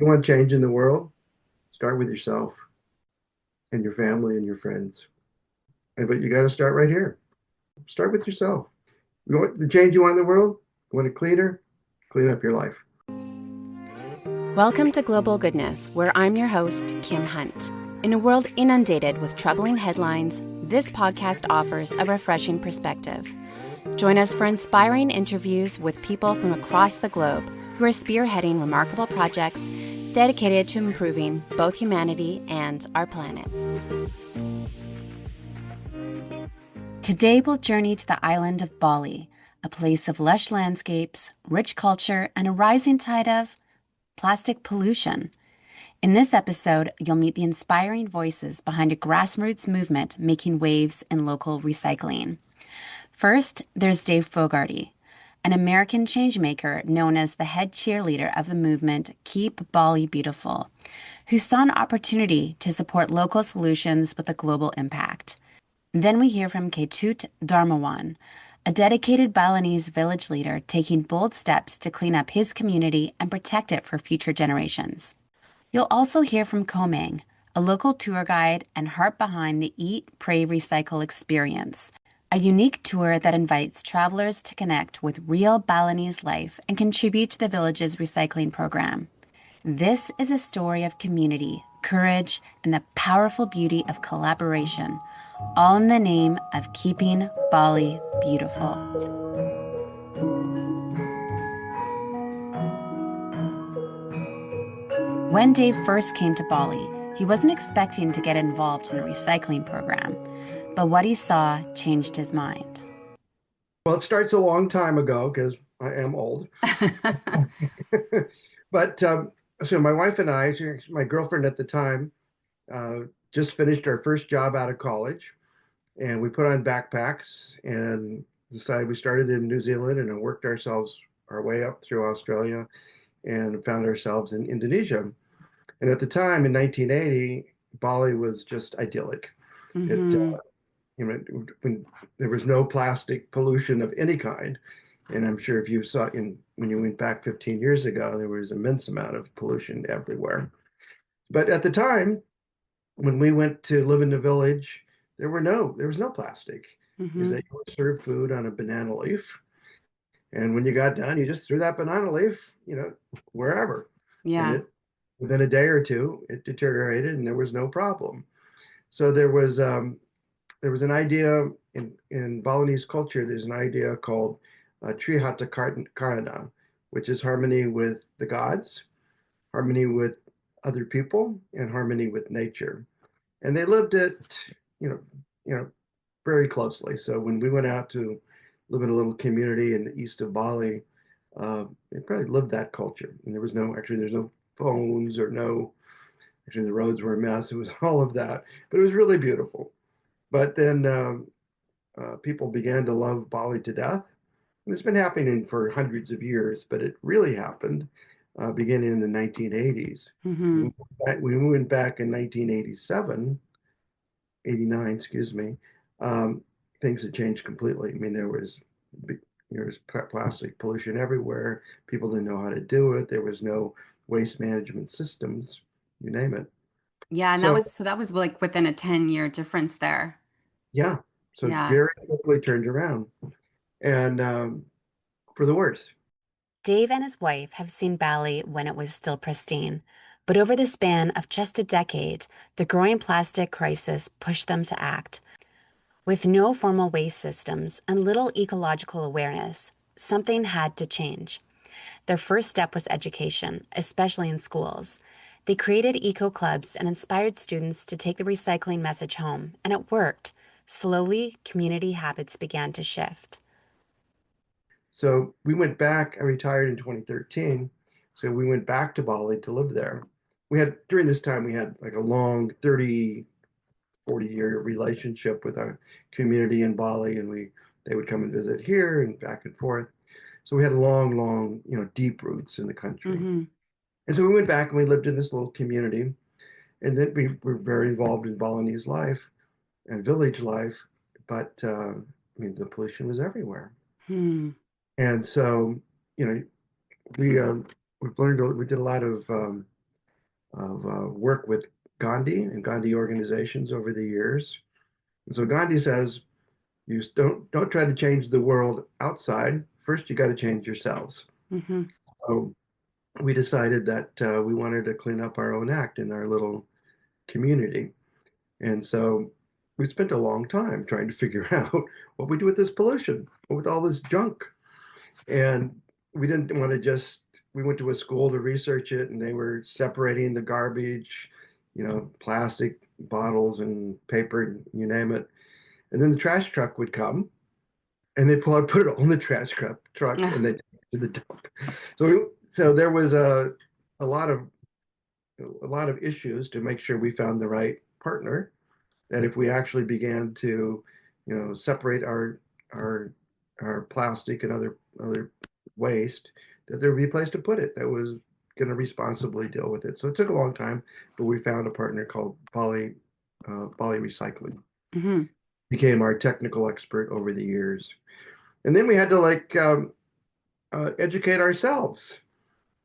You want change in the world? Start with yourself and your family and your friends. But you got to start right here. Start with yourself. You want the change you want in the world? You want it cleaner? Clean up your life. Welcome to Global Goodness, where I'm your host, Kim Hunt. In a world inundated with troubling headlines, this podcast offers a refreshing perspective. Join us for inspiring interviews with people from across the globe who are spearheading remarkable projects dedicated to improving both humanity and our planet. Today we'll journey to the island of Bali, a place of lush landscapes, rich culture, and a rising tide of plastic pollution. In this episode, you'll meet the inspiring voices behind a grassroots movement making waves in local recycling. First, there's Dave Fogarty, an American changemaker known as the head cheerleader of the movement Keep Bali Beautiful, who saw an opportunity to support local solutions with a global impact. Then we hear from Ketut Darmawan, a dedicated Balinese village leader taking bold steps to clean up his community and protect it for future generations. You'll also hear from Komang, a local tour guide and heart behind the Eat, Pray, Recycle experience, a unique tour that invites travelers to connect with real Balinese life and contribute to the village's recycling program. This is a story of community, courage, and the powerful beauty of collaboration, all in the name of keeping Bali beautiful. When Dave first came to Bali, he wasn't expecting to get involved in a recycling program, but what he saw changed his mind. Well, it starts a long time ago because I am old. But so my wife and I, my girlfriend at the time, uh, just finished our first job out of college, and we put on backpacks and decided we started in New Zealand and worked our way up through Australia and found ourselves in Indonesia. And at the time in 1980, Bali was just idyllic. It Mm-hmm. when there was no plastic pollution of any kind. And I'm sure if you saw when you went back 15 years ago, there was immense amount of pollution everywhere. But at the time, when we went to live in the village, there was no plastic. Is Mm-hmm. that you would serve food on a banana leaf, and when you got done, you just threw that banana leaf, wherever, and Yeah. it within a day or two it deteriorated, and there was no problem. So there was an idea in Balinese culture. There's an idea called Trihata Karana, which is harmony with the gods, harmony with other people, and harmony with nature. And they lived it, you know, you know, very closely. So when we went out to live in a little community in the east of Bali, they probably lived that culture. And there's no phones or no. Actually, the roads were a mess. It was all of that, but it was really beautiful. But then people began to love Bali to death. And it's been happening for hundreds of years, but it really happened beginning in the 1980s. Mm-hmm. We went back in 1987, 89, excuse me. Um, Things had changed completely. I mean, there was plastic pollution everywhere. People didn't know how to do it. There was no waste management systems, you name it. Yeah, and So, that was like within a 10-year difference there. yeah, so it Yeah. very quickly turned around and for the worse. Dave and his wife have seen Bali when it was still pristine, but over the span of just a decade, the growing plastic crisis pushed them to act. With no formal waste systems and little ecological awareness, something had to change. Their first step was education, especially in schools. They created eco clubs and inspired students to take the recycling message home, and it worked. Slowly, community habits began to shift. So we went back. I retired in 2013. So we went back to Bali to live there. During this time, we had like a long 30, 40-year relationship with our community in Bali, and they would come and visit here and back and forth. So we had long, deep roots in the country. Mm-hmm. And so we went back and we lived in this little community. And then we were very involved in Balinese life and village life. But I mean, the pollution was everywhere. Hmm. And so, you know, we we've learned we did a lot of of work with Gandhi and Gandhi organizations over the years. And so Gandhi says, you don't try to change the world outside. First, you got to change yourselves. Mm-hmm. So we decided that we wanted to clean up our own act in our little community. And so we spent a long time trying to figure out what we do with this pollution, with all this junk. And we didn't want to just, we went to a school to research it and they were separating the garbage, plastic bottles and paper, you name it. And then the trash truck would come and they put it on the truck and they to the dump. So there was a lot of issues to make sure we found the right partner. That if we actually began to, separate our our plastic and other waste, that there would be a place to put it that was going to responsibly deal with it. So it took a long time, but we found a partner called Bali Recycling. Mm-hmm. Became our technical expert over the years, and then we had to educate ourselves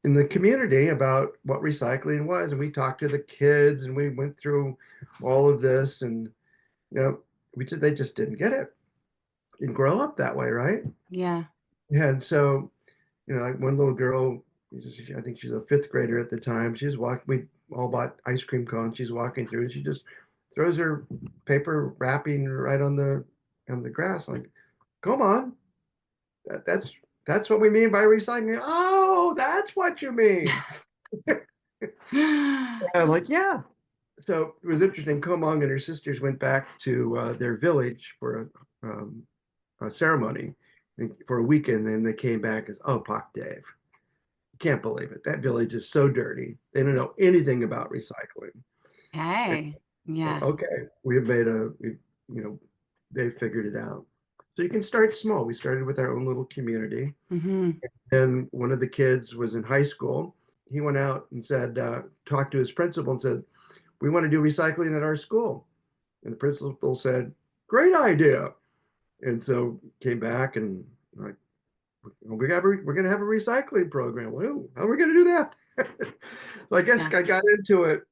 in the community about what recycling was, and we talked to the kids, and we went through all of this, and they just didn't get it. Didn't grow up that way, right? Yeah. Yeah, and so like one little girl, I think she's a fifth grader at the time. She's walking. We all bought ice cream cones. She's walking through, and she just throws her paper wrapping right on the grass. Like, come on, that's what we mean by recycling. Oh, that's what you mean. I'm like, yeah. So it was interesting. Komong and her sisters went back to their village for a ceremony for a weekend. And they came back as, oh, Pak Dave. Can't believe it. That village is so dirty. They don't know anything about recycling. And Hey. so, Yeah. okay, they figured it out. So you can start small. We started with our own little community. Mm-hmm. And one of the kids was in high school. He went out and said, talked to his principal and said, we want to do recycling at our school. And the principal said, great idea. And so came back and like, we're going to have a recycling program. Well, how are we going to do that? So I guess Yeah. I got into it,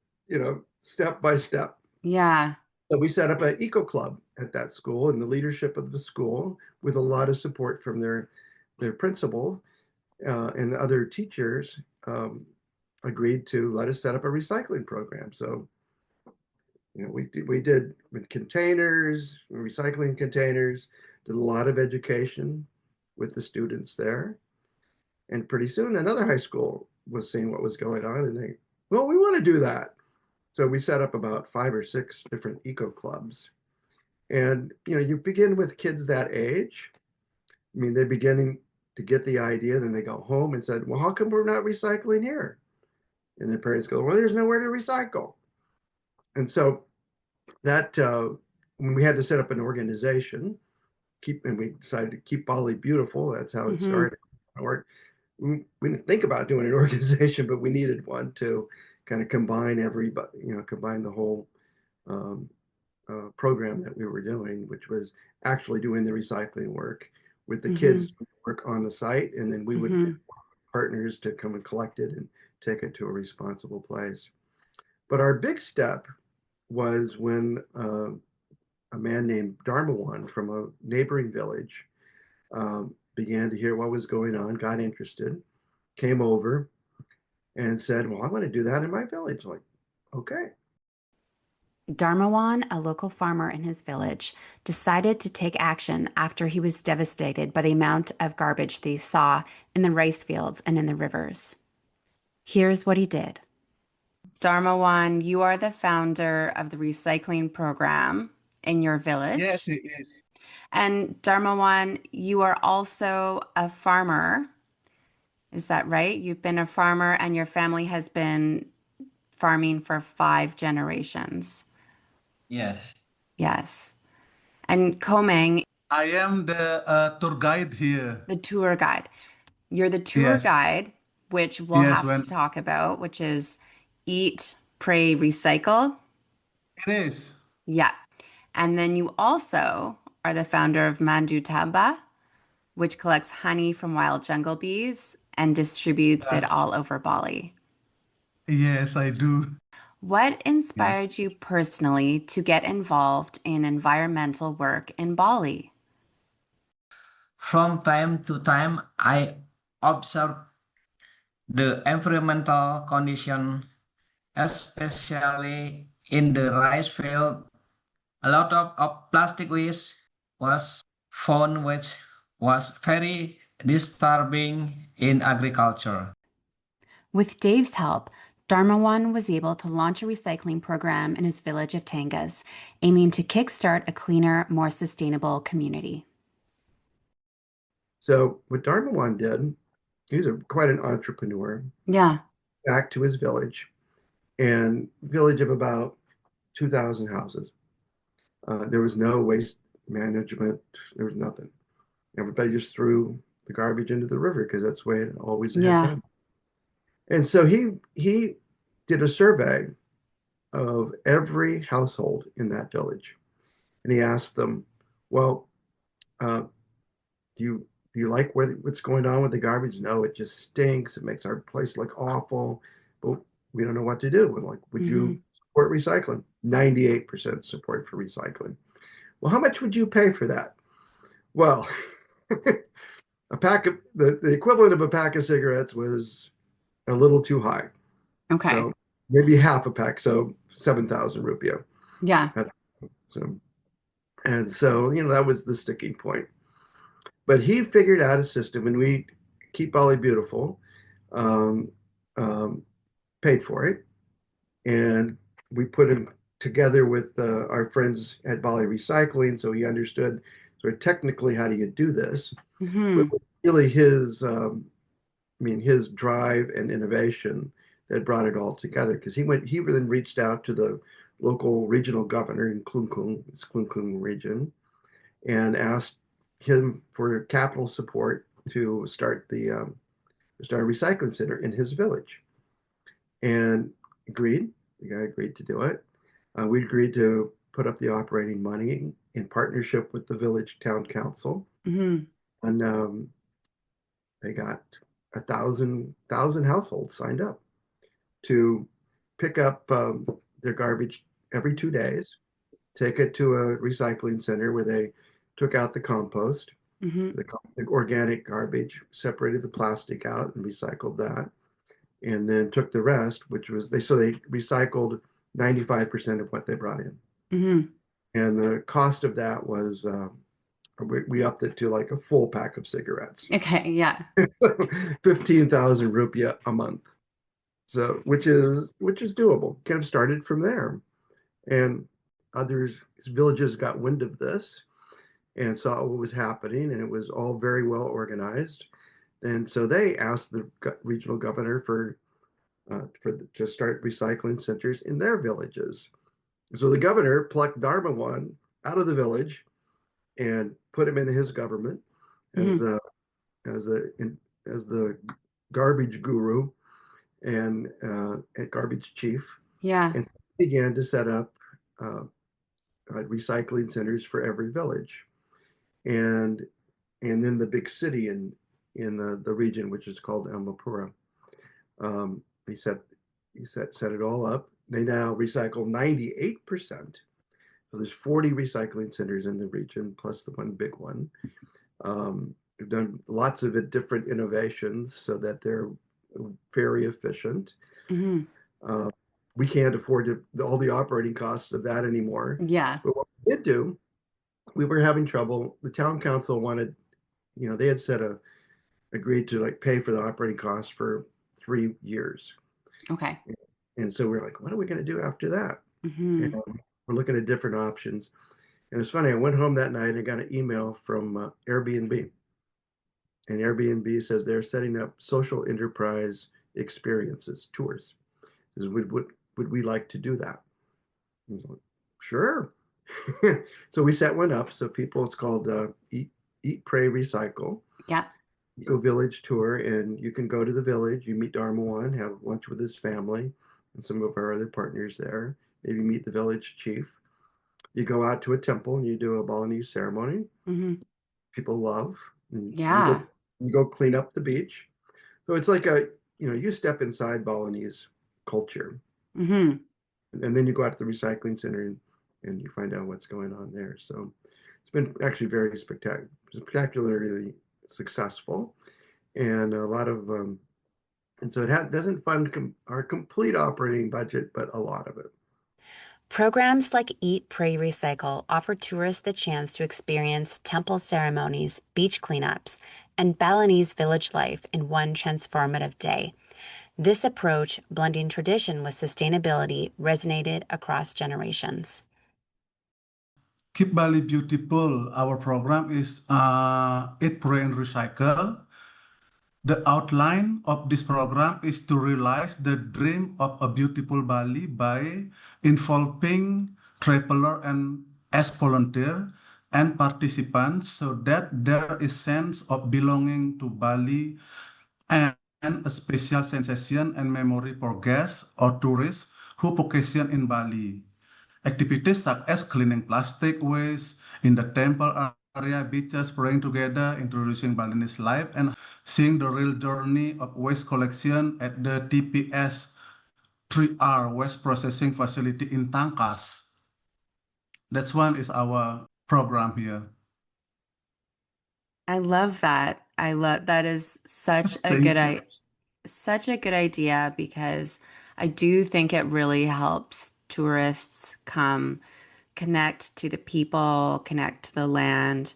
step by step. Yeah. So we set up an eco club at that school and the leadership of the school with a lot of support from their principal and the other teachers agreed to let us set up a recycling program. So we did with containers, recycling containers, did a lot of education with the students there. And pretty soon another high school was seeing what was going on and well, we want to do that. So we set up about 5 or 6 different eco clubs. And you begin with kids that age. I mean, they're beginning to get the idea, then they go home and said, well, how come we're not recycling here? And their parents go, well, there's nowhere to recycle. And so that when we had to set up an organization, and we decided to keep Bali beautiful. That's how it Mm-hmm. started. Or we didn't think about doing an organization, but we needed one to kind of combine everybody, combine the whole um, program that we were doing, which was actually doing the recycling work with the Mm-hmm. kids work on the site, and then we would Mm-hmm. partners to come and collect it and take it to a responsible place. But our big step was when a man named Darmawan from a neighboring village began to hear what was going on, got interested, came over and said, well, I want to do that in my village. Like, okay. Darmawan, a local farmer in his village, decided to take action after he was devastated by the amount of garbage they saw in the rice fields and in the rivers. Here's what he did. Darmawan, you are the founder of the recycling program in your Yes, village. he is. And Darmawan, you are also a farmer. Is that right? You've been a farmer and your family has been farming for 5 generations. Yes. Yes. And Komeng, I am the tour guide here. the tour guide. You're the tour Yes. guide, which we'll Yes, have to when talk about, which is eat, pray, recycle. it is. Yeah. And then you also are the founder of Mandu Tamba, which collects honey from wild jungle bees and distributes it Yes. all over Bali. Yes, I do. What Yes. inspired you personally to get involved in environmental work in Bali? From time to time, I observe the environmental condition, especially in the rice field. A lot of plastic waste was found, which was very disturbing in agriculture. With Dave's help, Darmawan was able to launch a recycling program in his village of Tangas, aiming to kickstart a cleaner, more sustainable community. So what Darmawan did, he's quite an entrepreneur. Yeah. Back to his village, and village of about 2,000 houses. There was no waste management. There was nothing. Everybody just threw the garbage into the river because that's the way it always had Yeah. been. And so he did a survey of every household in that village, and he asked them, "Well, uh, do you like what's going on with the garbage? No, it just stinks. It makes our place look awful, but we don't know what to do. We're like, would Hmm. you support recycling? 98% support for recycling. Well, how much would you pay for that? Well, a pack of the equivalent of a pack of cigarettes was a little too high. Okay. So maybe half a pack, so 7,000 rupiah. Yeah. So and so, that was the sticking point. But he figured out a system, and we keep Bali beautiful. Um, um, Paid for it, and we put him together with our friends at Bali Recycling, so he understood sort of technically how do you do this. But Hmm. really, his drive and innovation that brought it all together. Because he then reached out to the local regional governor in Klungkung region, and asked him for capital support to start a recycling center in his village, and agreed. The guy agreed to do it. We agreed to put up the operating money in partnership with the village town council, Hmm. and they got 1,000 households signed up to pick up their garbage every 2 days, take it to a recycling center where they took out the compost, Hmm. the organic garbage, separated the plastic out and recycled that, and then took the rest, which was they recycled 95% of what they brought in. Hmm. And the cost of that was we upped it to like a full pack of cigarettes. Okay. Yeah. 15,000 rupiah a month. So which is doable. Kind of started from there. And others villages got wind of this and saw what was happening, and it was all very well organized. And so they asked the regional governor to start recycling centers in their villages. So the governor plucked Darmawan out of the village and put him in his government as Hmm. a as a as the garbage guru and garbage chief, Yeah. and began to set up uh, recycling centers for every village, and then the big city in the region, which is called Amapura. Um, he set set it all up. They now recycle 98%. So there's 40 recycling centers in the region, plus the one big one. We've done lots of different innovations so that they're very efficient. Hmm. Uh, we can't afford all the operating costs of that anymore. Yeah. But what we did do, we were having trouble. The town council wanted, they had agreed to like pay for the operating costs for 3 years. Okay. And so we're like, what are we going to do after that? Hmm. And we're looking at different options. And it's funny, I went home that night and I got an email from Airbnb. And Airbnb says they're setting up social enterprise experiences, tours. Says, would we like to do that? I was like, sure. So we set one up. So people, it's called Eat, Pray, Recycle. Yeah. Eco Village tour, and you can go to the village. You meet Darmawan, have lunch with his family and some of our other partners there. Maybe meet the village chief. You go out to a temple and you do a Balinese ceremony. Hmm. People love. And you Yeah. go clean up the beach. So it's like you step inside Balinese. culture. Hmm. And then you go out to the recycling center and you find out what's going on there. So it's been actually very spectacularly successful, and a lot of and so it doesn't fund our complete operating budget, but a lot of it. Programs like Eat, Pray, Recycle offer tourists the chance to experience temple ceremonies, beach cleanups, and Balinese village life in one transformative day. This approach, blending tradition with sustainability, resonated across generations. Keep Bali Beautiful. Our program is Eat, Pray, and Recycle. The outline of this program is to realize the dream of a beautiful Bali by involving traveler and as volunteer and participants so that there is sense of belonging to Bali and a special sensation and memory for guests or tourists who vacation in Bali. Activities such as cleaning plastic waste in the temple area, beaches, praying together, introducing Balinese life, and seeing the real journey of waste collection at the TPS 3R waste processing facility in Tangkas. That's one is our program here. I love that. I love that is Thank you. such a good idea because I do think it really helps tourists come connect to the people, connect to the land,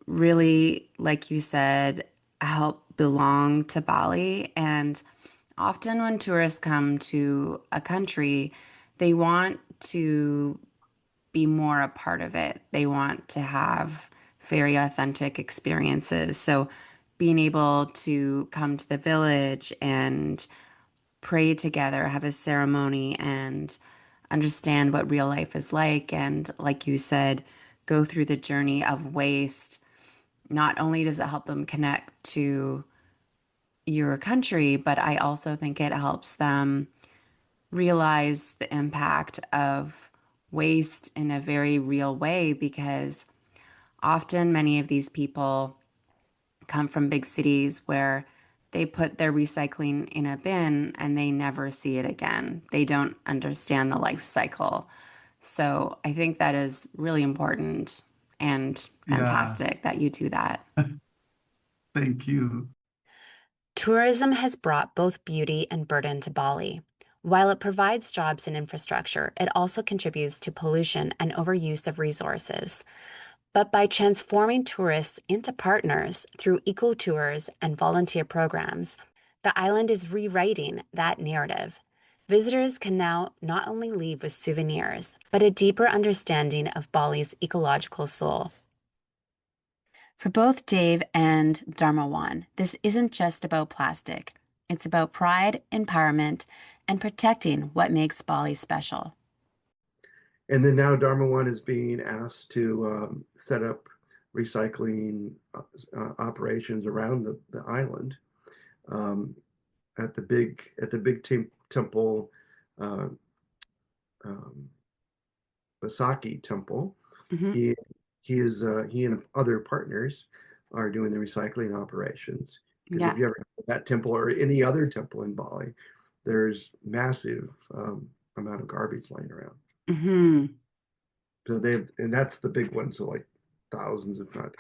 really, like you said, help belong to Bali. And often when tourists come to a country, they want to be more a part of it. They want to have very authentic experiences. So being able to come to the village and pray together, have a ceremony, and understand what real life is like. And like you said, go through the journey of waste. Not only does it help them connect to your country, but I also think it helps them realize the impact of waste in a very real way because often many of these people come from big cities where they put their recycling in a bin and they never see it again. They don't understand the life cycle. So I think that is really important and Yeah, fantastic that you do that. thank you. Tourism has brought both beauty and burden to Bali. While it provides jobs and infrastructure, it also contributes to pollution and overuse of resources. But by transforming tourists into partners through eco-tours and volunteer programs, the island is rewriting that narrative. Visitors can now not only leave with souvenirs, but a deeper understanding of Bali's ecological soul. For both Dave and Darmawan, this isn't just about plastic. It's about pride, empowerment, and protecting what makes Bali special. And then now Darmawan is being asked to set up recycling operations around the island, um, at the big temple, uh, um, Basaki temple. Mhm. He he and other partners are doing the recycling operations. Because if Yeah. you ever go to that temple or any other temple in Bali, there's massive amount of garbage laying around. Hmm. So and that's the big one. So like thousands, if not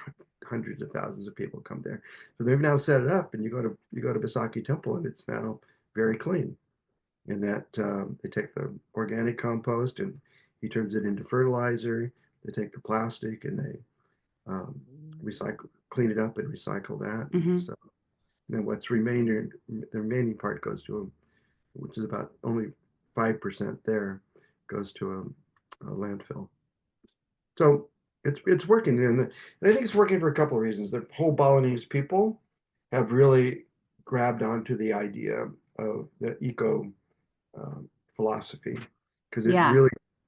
hundreds of thousands of people come there. So they've now set it up, and you go to Basaki Temple, and it's now very clean. And that they take the organic compost and he turns it into fertilizer. They take the plastic and they recycle, clean it up, and recycle that. Hmm. So then what's remaining, the remaining part goes to which is about only 5% there, goes to a landfill. So it's working, and I think it's working for a couple of reasons. The whole Balinese people have really grabbed onto the idea of the eco philosophy because Yeah.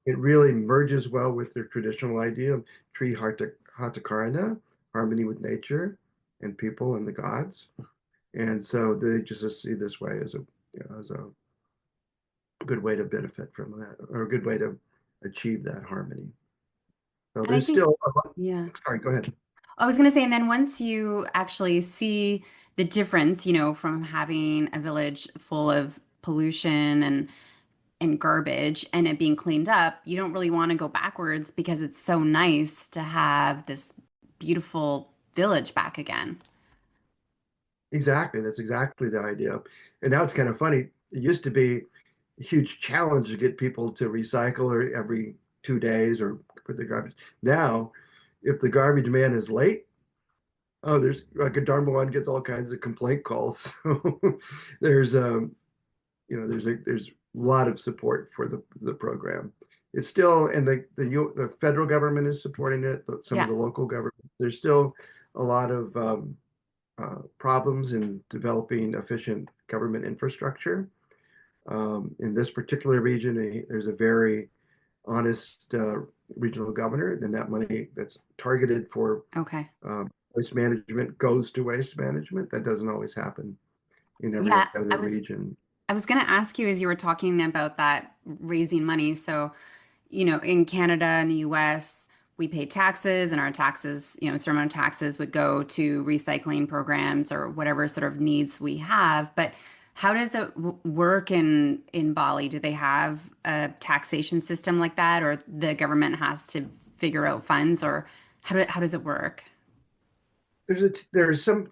it really merges well with their traditional idea of tree hatakarana, harmony with nature and people and the gods. And so they just see this way as a good way to benefit from that, or a good way to achieve that harmony. So And I there's think, still a lot. yeah. Sorry, go ahead. I was going to say, and then once you actually see the difference, from having a village full of pollution and garbage and it being cleaned up, you don't really want to go backwards because it's so nice to have this beautiful village back again. Exactly. That's exactly the idea. And now it's kind of funny. It used to be a huge challenge to get people to recycle or every 2 days or put the garbage. Now, if the garbage man is late, oh, there's like a Darmawan gets all kinds of complaint calls. So there's there's a lot of support for the program. It's still, and the federal government is supporting it. Some of Yeah. the local government. There's still a lot of problems in developing efficient government infrastructure. In this particular region, there's a very honest regional governor, and that money that's targeted for Okay. waste management goes to waste management. That doesn't always happen in every Yeah, other region. I was going to ask you as you were talking about that raising money. So, in Canada and the US, we pay taxes and our taxes, a certain amount of taxes would go to recycling programs or whatever sort of needs we have. But how does it work in Bali? Do they have a taxation system like that, or the government has to figure out funds, or how does it work? There's some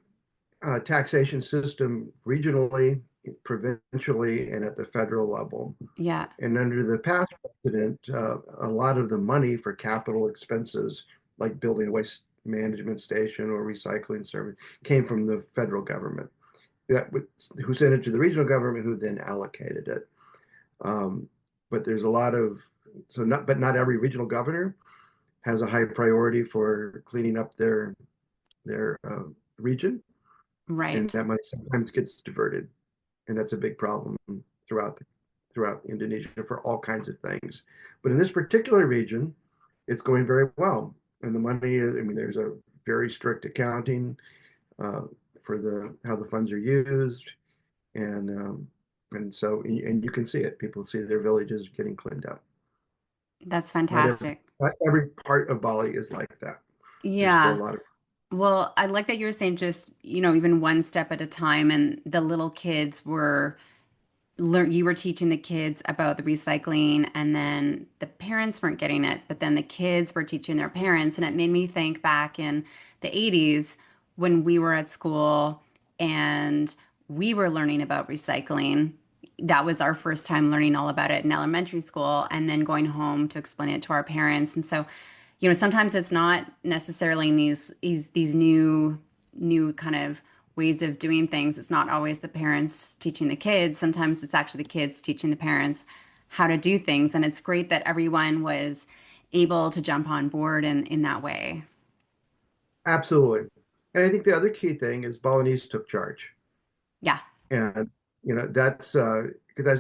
taxation system regionally, provincially, and at the federal level. Yeah. And under the past president, a lot of the money for capital expenses, like building a waste management station or recycling service, came from the federal government. Who sent it to the regional government, who then allocated it. But there's a lot of but not every regional governor has a high priority for cleaning up their region, and Right. that money sometimes gets diverted, and that's a big problem throughout throughout Indonesia for all kinds of things. But in this particular region, it's going very well, and the money is, I mean, there's a very strict accounting uh, for the how the funds are used, and so and you can see it. People see their villages getting cleaned up. That's Not every fantastic. not every part of Bali is like that. There's still a Yeah. lot of Well, I like that you were saying just, even one step at a time and the little kids were you were teaching the kids about the recycling and then the parents weren't getting it, but then the kids were teaching their parents and it made me think back in the 80s when we were at school and we were learning about recycling. That was our first time learning all about it in elementary school and then going home to explain it to our parents. And so, sometimes it's not necessarily in these new kind of ways of doing things. It's not always the parents teaching the kids. Sometimes it's actually the kids teaching the parents how to do things. And it's great that everyone was able to jump on board in that way. absolutely. And I think the other key thing is Balinese took charge. Yeah. And that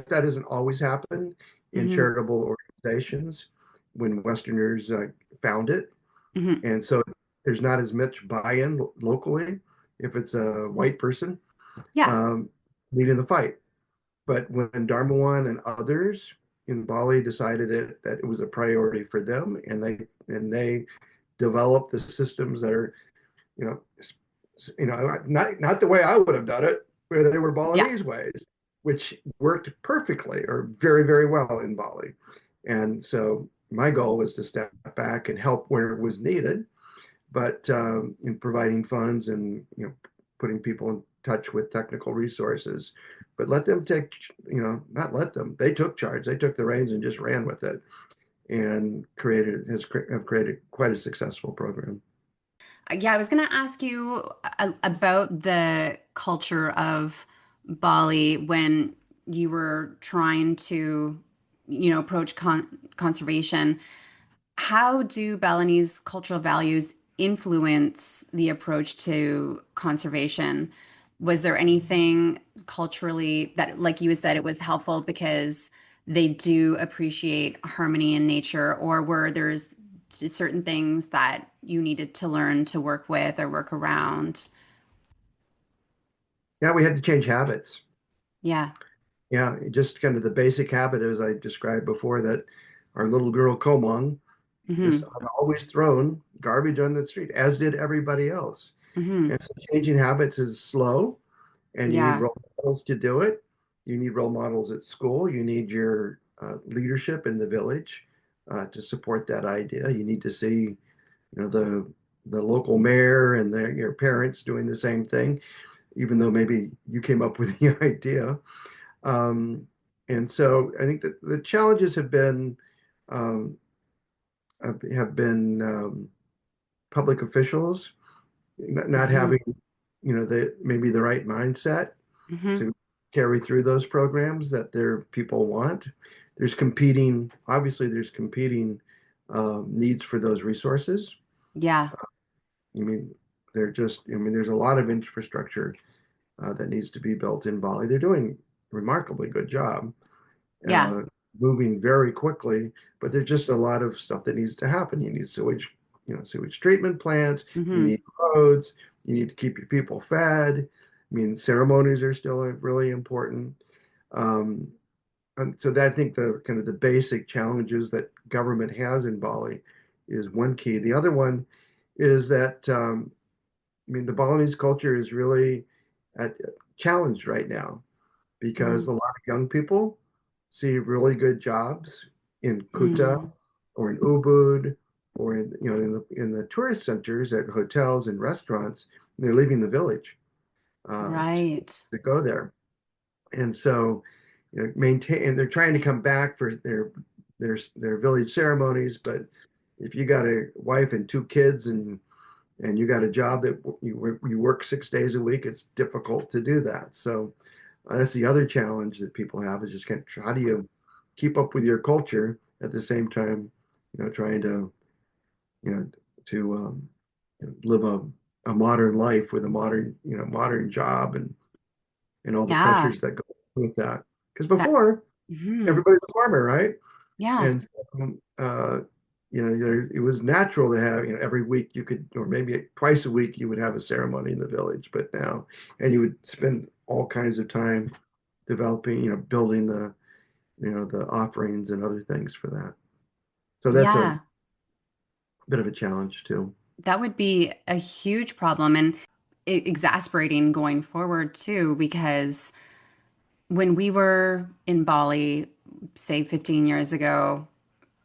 doesn't always happen in Hmm. charitable organizations when Westerners found it. Hmm. And so there's not as much buy-in locally if it's a white person Yeah. um, leading the fight. But when Darmawan and others in Bali decided that it was a priority for them, and they developed the systems that are, you know, not the way I would have done it, where they were Yeah. Balinese ways, which worked perfectly or very, very well in Bali. And so my goal was to step back and help where it was needed, but in providing funds and putting people in touch with technical resources. But let them take, not let them. They took charge. They took the reins and just ran with it, and have created quite a successful program. Yeah, I was going to ask you about the culture of Bali when you were trying to, approach conservation. How do Balinese cultural values influence the approach to conservation? Was there anything culturally that, like you had said, it was helpful because they do appreciate harmony in nature, or were there's just certain things that you needed to learn to work with or work around? Yeah, we had to change habits. Yeah. Yeah, just kind of the basic habit, as I described before, that our little girl Komong just Hmm. always thrown garbage on the street, as did everybody else. Hmm. And so changing habits is slow, and you need Yeah. role models to do it. You need role models at school. You need your leadership in the village to support that idea. You need to see, the local mayor and your parents doing the same thing, even though maybe you came up with the idea. Um, and so I think that the challenges um, have been public officials not Hmm. having, maybe the right mindset Hmm. to carry through those programs that their people want. Obviously there's competing needs for those resources. Yeah. I mean, there's a lot of infrastructure that needs to be built in Bali. They're doing a remarkably good job, Yeah. uh, moving very quickly, but there's just a lot of stuff that needs to happen. You need sewage treatment plants, you Hmm. need roads, you need to keep your people fed. I mean, ceremonies are still really important. Um, and so that, I think the kind of the basic challenges that government has in Bali is one key. The other one is that the Balinese culture is really at, challenged right now because Hmm. a lot of young people see really good jobs in Kuta Hmm. or in Ubud or in the tourist centers at hotels and restaurants. And they're leaving the village Right. to go there, and so maintain. And they're trying to come back for their village ceremonies, but if you got a wife and two kids and you got a job that you work 6 days a week, it's difficult to do that. So that's the other challenge that people have is just how do you keep up with your culture at the same time, trying you know, to live a modern life with a modern job and all the Yeah. pressures that go with that. Because That. before Hmm. everybody's a farmer, right? Yeah. And so, it was natural to have, every week you could, or maybe twice a week, you would have a ceremony in the village. But now, and you would spend all kinds of time developing, building the offerings and other things for that. So that's a Yeah. bit of a challenge too. That would be a huge problem and exasperating going forward too, because when we were in Bali, say 15 years ago,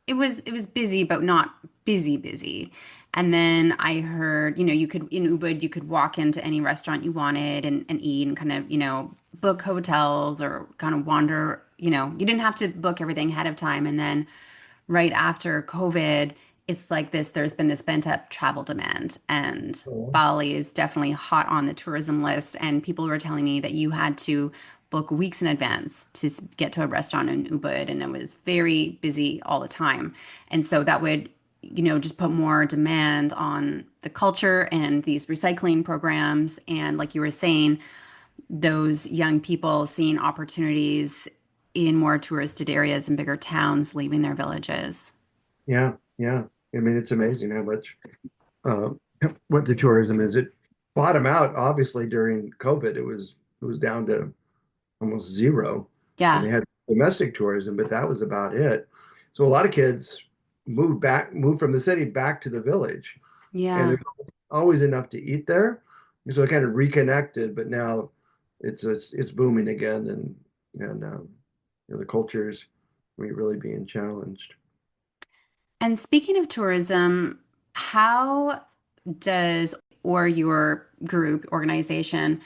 it was busy, but not busy. And then I heard, you could in Ubud, you could walk into any restaurant you wanted and eat and kind of, book hotels or kind of wander, you didn't have to book everything ahead of time. And then right after COVID, it's like there's been this pent up travel demand. And Oh, Bali is definitely hot on the tourism list. And people were telling me that you had to book weeks in advance to get to a restaurant in Ubud. And it was very busy all the time. And so that would, just put more demand on the culture and these recycling programs. And like you were saying, those young people seeing opportunities in more touristed areas and bigger towns, leaving their villages. yeah, yeah. I mean, it's amazing how much uh, what the tourism is. It bottomed out obviously during COVID. It was down to almost zero, and Yeah, they had domestic tourism, but that was about it. So a lot of kids moved from the city back to the village, and yeah, there's always enough to eat there. And so it kind of reconnected, but now it's booming again, and the culture is really being challenged. and speaking of tourism, how does or your group organization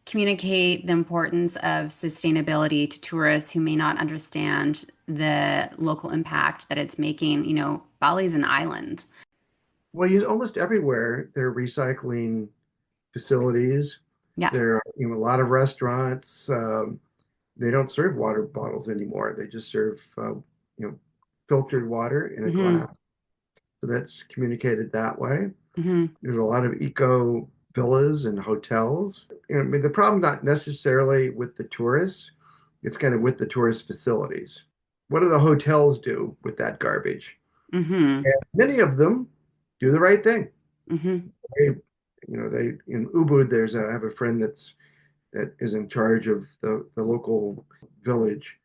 communicate the importance of sustainability to tourists who may not understand the local impact that it's making? Bali's an island. Well, almost everywhere there are recycling facilities. Yeah. There are a lot of restaurants. They don't serve water bottles anymore. They just serve filtered water in a Hmm. glass. So that's communicated that way. Hmm. There's a lot of eco villas and hotels. I mean, the problem not necessarily with the tourists, it's kind of with the tourist facilities. What do the hotels do with that garbage? Hmm. And many of them do the right thing. Hmm. They, they in Ubud, I have a friend that is in charge of the local village,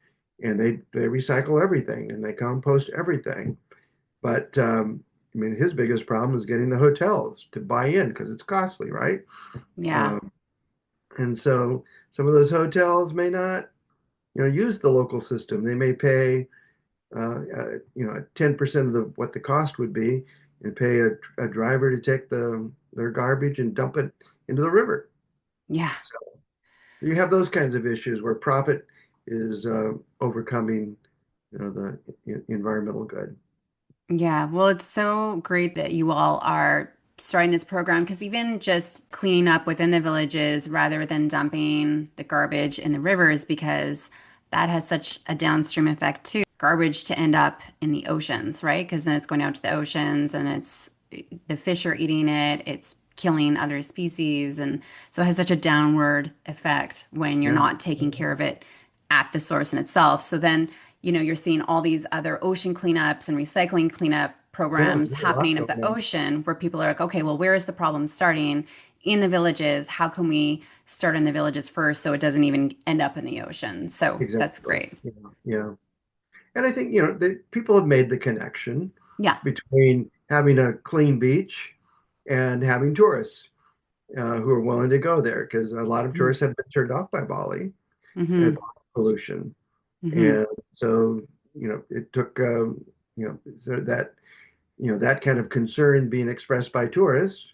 and they recycle everything and they compost everything. But I mean, his biggest problem is getting the hotels to buy in because it's costly, right? Yeah. Um, and so some of those hotels may not. use the local system. They may pay 10% of what the cost would be and pay a driver to take their garbage and dump it into the river. Yeah. So you have those kinds of issues where profit is overcoming, the environmental good. Yeah, well, it's so great that you all are starting this program because even just cleaning up within the villages rather than dumping the garbage in the rivers, because that has such a downstream effect too. Garbage to end up in the oceans, right? Because then it's going out to the oceans and it's the fish are eating it, it's killing other species. And so it has such a downward effect when you're Yeah. not taking care of it at the source in itself. So then you're seeing all these other ocean cleanups and recycling cleanup Yeah, programs there's a lot happening of going the on. ocean where people are like, okay, well, where is the problem starting? In the villages. How can we start in the villages first so it doesn't even end up in the ocean? So that's Exactly. great. Yeah. Yeah. And I think, people have made the connection Yeah. between having a clean beach and having tourists who are willing to go there because a lot of tourists have been turned off by Bali and Mm-hmm. pollution. Mm-hmm. And so, it took, so that kind of concern being expressed by tourists,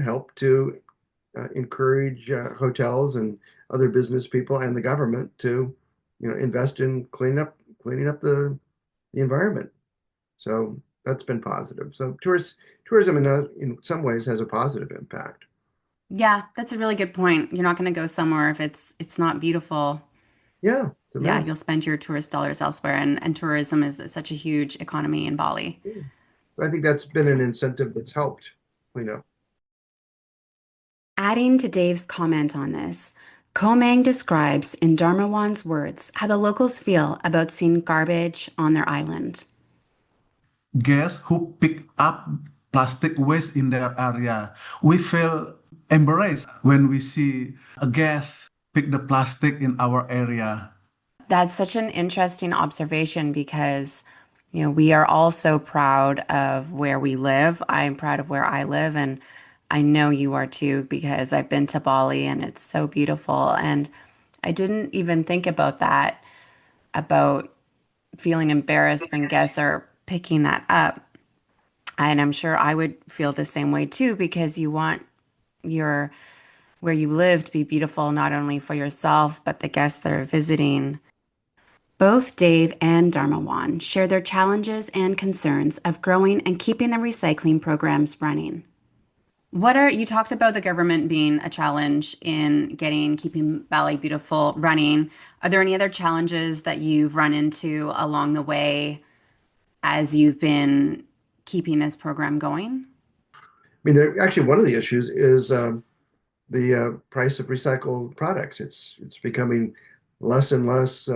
helped to encourage hotels and other business people and the government to, invest in cleaning up the environment. So that's been positive. So tourism in some ways has a positive impact. Yeah, that's a really good point. You're not going to go somewhere if it's not beautiful. Yeah, it's a Yeah, mess. you'll spend your tourist dollars elsewhere, and tourism is such a huge economy in Bali. Yeah. So I think that's been an incentive that's helped clean up. Adding to Dave's comment on this, Komang describes in Darmawan's words how the locals feel about seeing garbage on their island. Guests who pick up plastic waste in their area, we feel embarrassed when we see a guest pick the plastic in our area. That's such an interesting observation because, we are all so proud of where we live. I'm proud of where I live, and I know you are too because I've been to Bali and it's so beautiful. And I didn't even think about that, about feeling embarrassed when guests are picking that up. And I'm sure I would feel the same way too because you want your where you live to be beautiful not only for yourself but the guests that are visiting. Both Dave and Darmawan share their challenges and concerns of growing and keeping the recycling programs running. You talked about the government being a challenge in getting keeping Bali Beautiful running. Are there any other challenges that you've run into along the way as you've been keeping this program going? I mean, actually, one of the issues is the price of recycled products. It's becoming less and less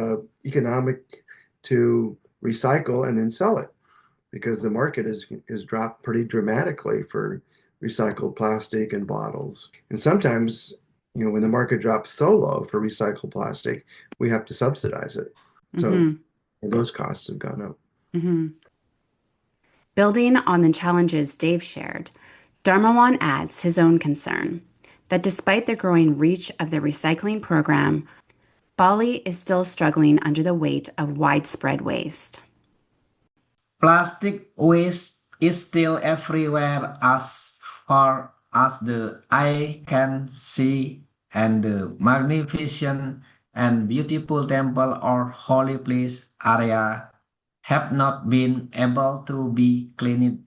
economic to recycle and then sell it because the market is dropped pretty dramatically for recycled plastic and bottles. And sometimes, when the market drops so low for recycled plastic, we have to subsidize it. So Mm-hmm. those costs have gone up. Mm-hmm. Building on the challenges Dave shared, Darmawan adds his own concern that despite the growing reach of the recycling program, Bali is still struggling under the weight of widespread waste. Plastic waste is still everywhere as far as the eye can see, and the magnificent and beautiful temple or holy place area have not been able to be cleaned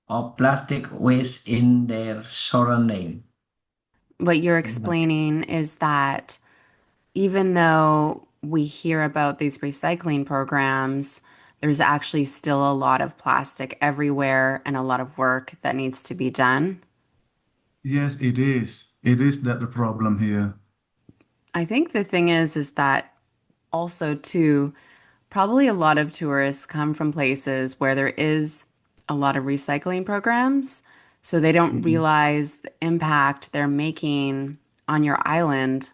of plastic waste in their surrounding. What you're explaining is that even though we hear about these recycling programs, there's actually still a lot of plastic everywhere and a lot of work that needs to be done. Yes, it is. It is that the problem here. I think the thing is that also too, probably a lot of tourists come from places where there is a lot of recycling programs, so they don't Mhm. realize the impact they're making on your island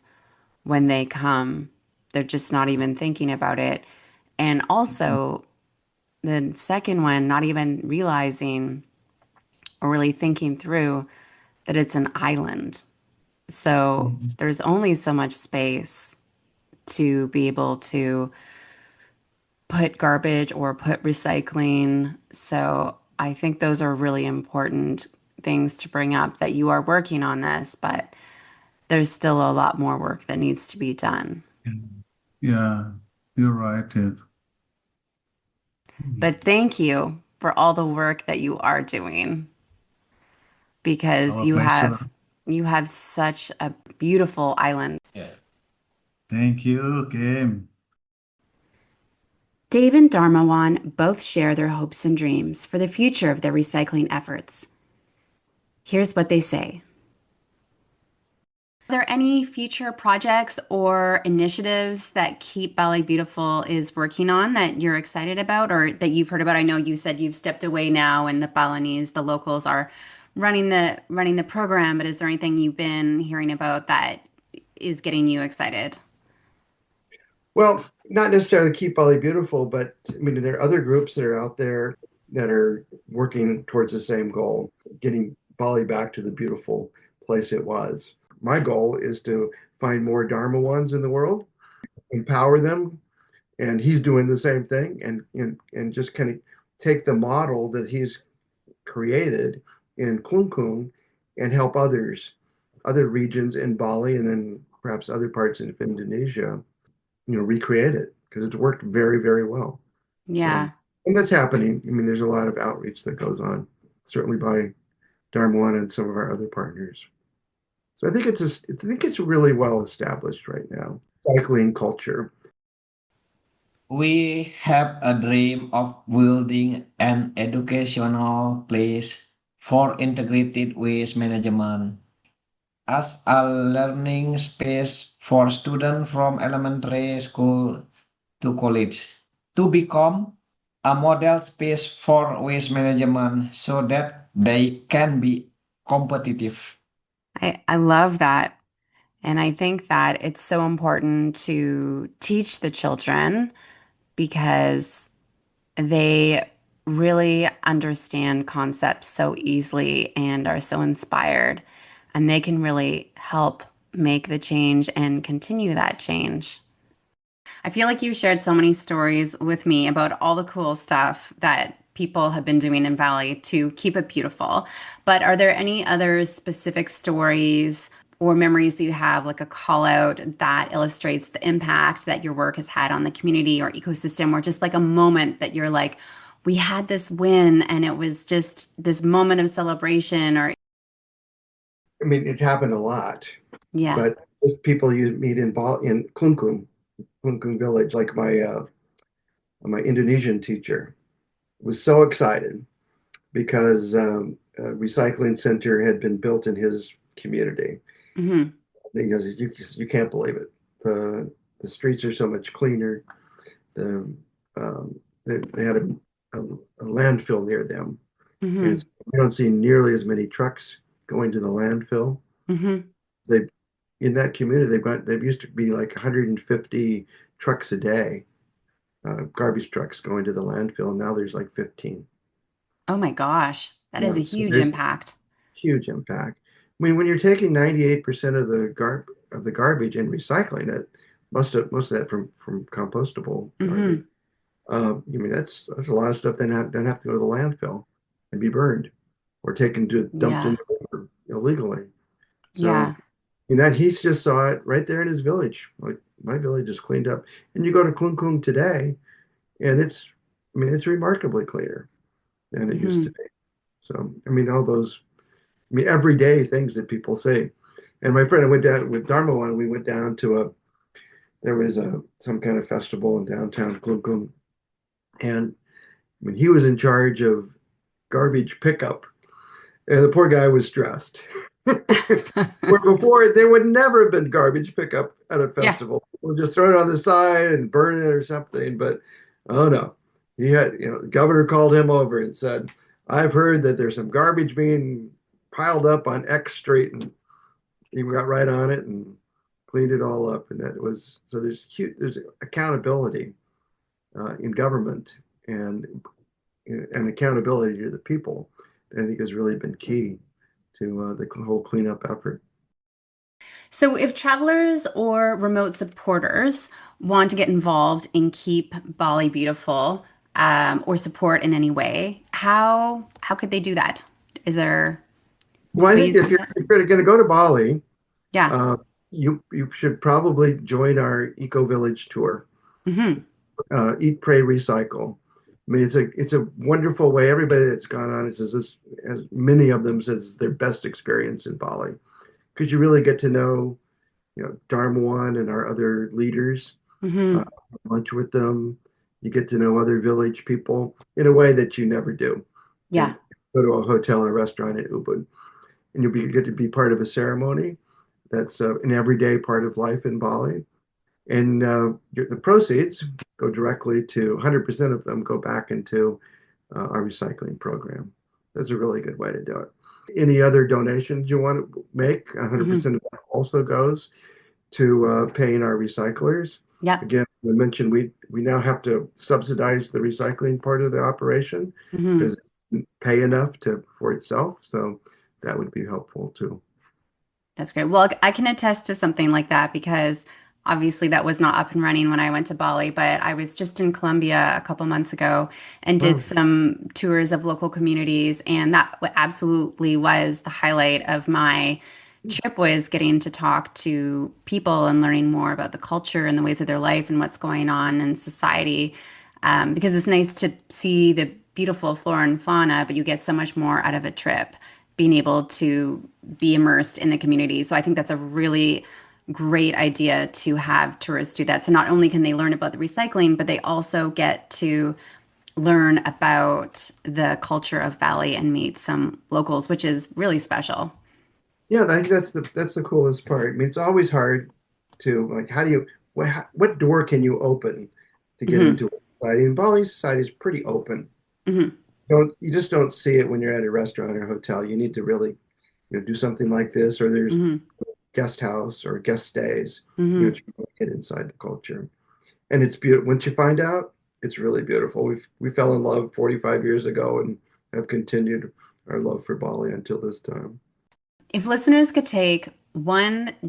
when they come. They're just not even thinking about it. And also, the second one, not even realizing or really thinking through that it's an island. So Mhm. there's only so much space to be able to put garbage or put recycling. So I think those are really important things to bring up that you are working on this, but there's still a lot more work that needs to be done. Yeah, you're right. Ted. But thank you for all the work that you are doing because Our pleasure. you have such a beautiful island. Yeah. Thank you, Kim. Dave and Darmawan both share their hopes and dreams for the future of their recycling efforts. Here's what they say. Are there any future projects or initiatives that Keep Bali Beautiful is working on that you're excited about or that you've heard about? I know you said you've stepped away now and the Balinese, the locals are running the program, but is there anything you've been hearing about that is getting you excited? Well, not necessarily keep Bali beautiful, but I mean, there are other groups that are out there that are working towards the same goal, getting Bali back to the beautiful place it was. My goal is to find more Dharmawans in the world, empower them, and he's doing the same thing, and just kind of take the model that he's created in Klungkung and help other regions in Bali, and then perhaps other parts of Indonesia, recreate it because it's worked very, very well. So, Yeah. and that's happening. I mean, there's a lot of outreach that goes on, certainly by Darmawan and some of our other partners. So I think it's really well established right now. Cycling culture. We have a dream of building an educational place for integrated waste management as a learning space for students from elementary school to college to become a model space for waste management so that they can be competitive. I love that. And I think that it's so important to teach the children because they really understand concepts so easily and are so inspired, and they can really help make the change and continue that change. I feel like you shared so many stories with me about all the cool stuff that people have been doing in Bali to keep it beautiful. But are there any other specific stories or memories that you have, like a call out that illustrates the impact that your work has had on the community or ecosystem, or just like a moment that you're like, we had this win and it was just this moment of celebration or I mean, it's happened a lot, yeah. but those people you meet in Klungkung village, like my Indonesian teacher was so excited because a recycling center had been built in his community. Hmm. He goes, you can't believe it. The streets are so much cleaner. The they had a landfill near them, and Hmm. so we don't see nearly as many trucks going to the landfill. Hmm. They in that community they've used to be like 150 trucks a day, garbage trucks going to the landfill. And now there's like 15. Oh my gosh, that is a So huge there's impact. huge impact. I mean, when you're taking 98% of the garbage and recycling it, most of that from compostable garbage. Hmm. I mean, that's a lot of stuff that don't have to go to the landfill and be burned or taken to dumped in Yeah. the river illegally. So, Yeah. and that he just saw it right there in his village. Like my village is cleaned up, and you go to Klungkung today, and I mean, it's remarkably cleaner than it used to Hmm. be. So, I mean, all those, I mean, everyday things that people say. And my friend, I went down with Darmawan. We went down to there was some kind of festival in downtown Klungkung, and I mean, he was in charge of garbage pickup, and the poor guy was stressed. Where before there would never have been garbage pickup at a Yeah. festival. We'll just throw it on the side and burn it or something. But oh no, the governor called him over and said, "I've heard that there's some garbage being piled up on X Street," and he got right on it and cleaned it all up. And that was so there's accountability in government and accountability to the people. I think has really been key to the whole cleanup effort. So, if travelers or remote supporters want to get involved in Keep Bali Beautiful, or support in any way, how could they do that? Is there Well, I think ways to do that? if you're going to go to Bali, Yeah. uh, you should probably join our Eco Village tour. Hmm. Eat, pray, recycle. I mean, it's a wonderful way. Everybody that's gone on it says this, as many of them says it's their best experience in Bali because you really get to know, Darmawan and our other leaders. Uh, Hmm. Lunch with them. You get to know other village people in a way that you never do. Yeah. And go to a hotel or restaurant in Ubud, and get to be part of a ceremony that's an everyday part of life in Bali. And the proceeds go directly to 100% of them go back into our recycling program. That's a really good way to do it. Any other donations you want to make, Hmm. 100% of that also goes to paying our recyclers. Yeah. Again, I mentioned we now have to subsidize the recycling part of the operation Hmm. because it doesn't pay enough for itself. So that would be helpful too. That's great. Well, I can attest to something like that because obviously that was not up and running when I went to Bali, but I was just in Colombia a couple months ago and did Wow. some tours of local communities, and that absolutely was the highlight of my trip was getting to talk to people and learning more about the culture and the ways of their life and what's going on in society. Because it's nice to see the beautiful flora and fauna, but you get so much more out of a trip being able to be immersed in the community. So I think that's a really great idea to have tourists do that. So not only can they learn about the recycling, but they also get to learn about the culture of Bali and meet some locals, which is really special. Yeah, I think that's the coolest part. I mean, it's always hard to like, how do you what door can you open to get Hmm. into a society? And Bali society is pretty open. Hmm. Don't you just don't see it when you're at a restaurant or hotel. You need to really, do something like this, or there's Hmm. guest house or guest stays, Hmm. to really get inside the culture. And it's beautiful. Once you find out, it's really beautiful. We fell in love 45 years ago and have continued our love for Bali until this time. If listeners could take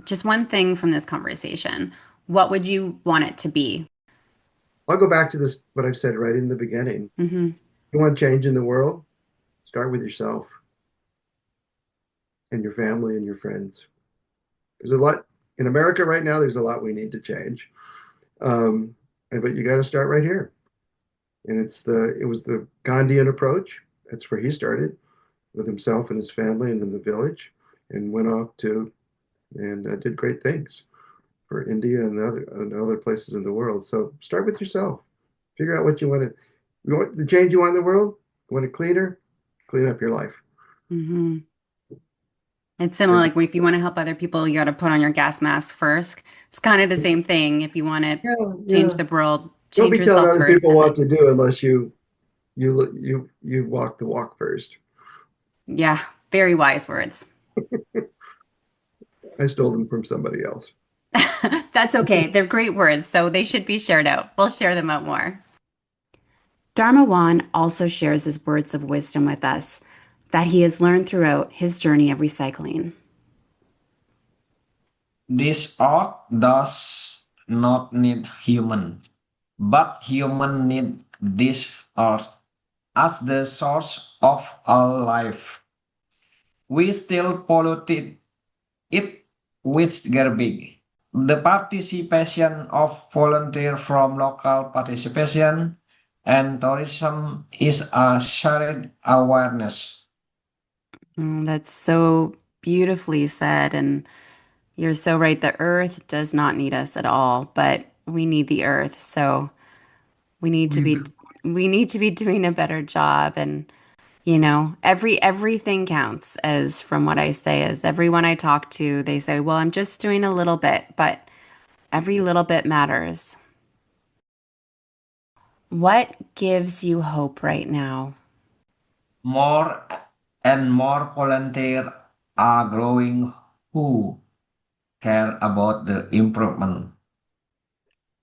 just one thing from this conversation, what would you want it to be? I'll go back to this, what I've said right in the beginning. Hmm. You want change in the world? Start with yourself and your family and your friends. There's a lot in America right now. There's a lot we need to change, um, but you got to start right here. And it was the Gandhian approach. That's where he started with himself and his family and in the village, and went off to and did great things for India and other places in the world. So start with yourself. Figure out what you want to. You want the change you want in the world. You want it cleaner? Clean up your life. Hmm. It's similar, And like if you want to help other people, you got to put on your gas mask first. It's kind of the same thing. If you want to yeah, change yeah. the world, Don't change be telling yourself other first, people and then, what to do unless you walk the walk first. yeah, very wise words. I stole them from somebody else. That's okay. They're great words, so they should be shared out. We'll share them out more. Darmawan also shares his words of wisdom with us that he has learned throughout his journey of recycling. This earth does not need human, but human need this earth as the source of all life. We still polluted it with garbage. The participation of volunteer from local participation and tourism is a shared awareness. That's so beautifully said. And you're so right. The earth does not need us at all, but we need the earth. So we need to We be do. we need to be doing a better job. And everything counts, as from what I say, is everyone I talk to, they say, well, I'm just doing a little bit, but every little bit matters. What gives you hope right now? More and more volunteers are growing who care about the improvement.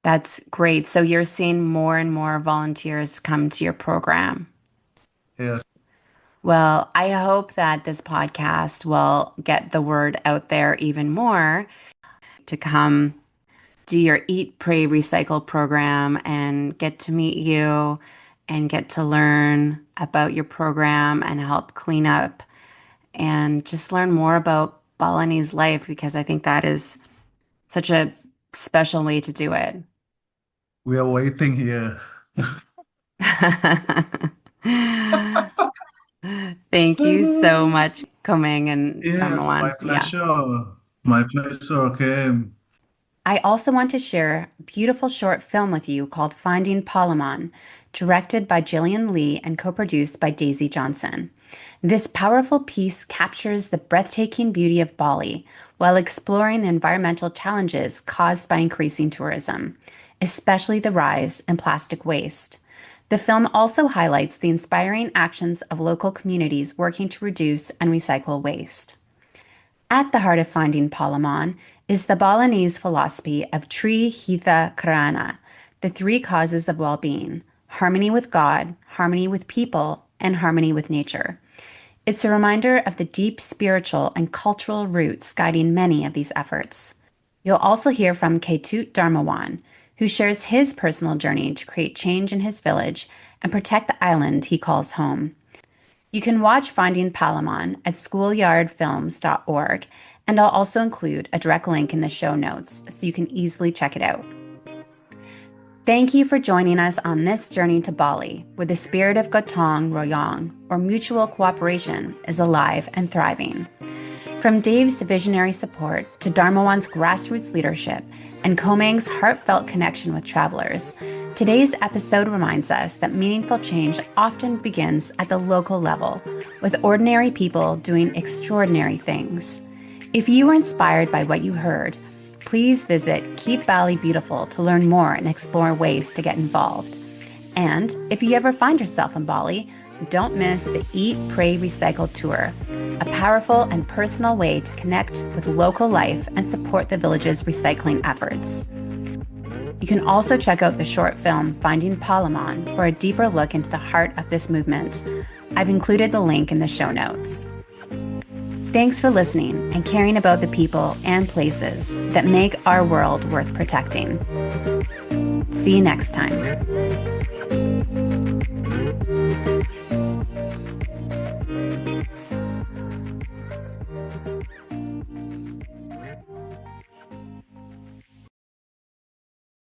That's great. So you're seeing more and more volunteers come to your program. Yes. Well, I hope that this podcast will get the word out there even more to come do your Eat, Pray, Recycle program and get to meet you and get to learn about your program and help clean up and just learn more about Balinese life because I think that is such a special way to do it. We are waiting here. Thank you so much, Komeng and Yes, my Darmawan. Yeah. pleasure. My pleasure, Kim. I also want to share a beautiful short film with you called Finding Palemahan, directed by Gillian Lee and co-produced by Daisy Johnson. This powerful piece captures the breathtaking beauty of Bali while exploring the environmental challenges caused by increasing tourism, especially the rise in plastic waste. The film also highlights the inspiring actions of local communities working to reduce and recycle waste. At the heart of Finding Palemahan is the Balinese philosophy of Tri Hitha Karana, the three causes of well-being: harmony with God, harmony with people, and harmony with nature. It's a reminder of the deep spiritual and cultural roots guiding many of these efforts. You'll also hear from Ketut Darmawan, who shares his personal journey to create change in his village and protect the island he calls home. You can watch Finding Palemahan at schoolyardfilms.org, and I'll also include a direct link in the show notes so you can easily check it out. Thank you for joining us on this journey to Bali, where the spirit of Gotong Royong, or mutual cooperation, is alive and thriving. From Dave's visionary support to Darmawan's grassroots leadership and Komeng's heartfelt connection with travelers, today's episode reminds us that meaningful change often begins at the local level, with ordinary people doing extraordinary things. If you were inspired by what you heard, please visit Keep Bali Beautiful to learn more and explore ways to get involved. And if you ever find yourself in Bali, don't miss the Eat, Pray, Recycle tour, a powerful and personal way to connect with local life and support the village's recycling efforts. You can also check out the short film Finding Palemahan for a deeper look into the heart of this movement. I've included the link in the show notes. Thanks for listening and caring about the people and places that make our world worth protecting. See you next time.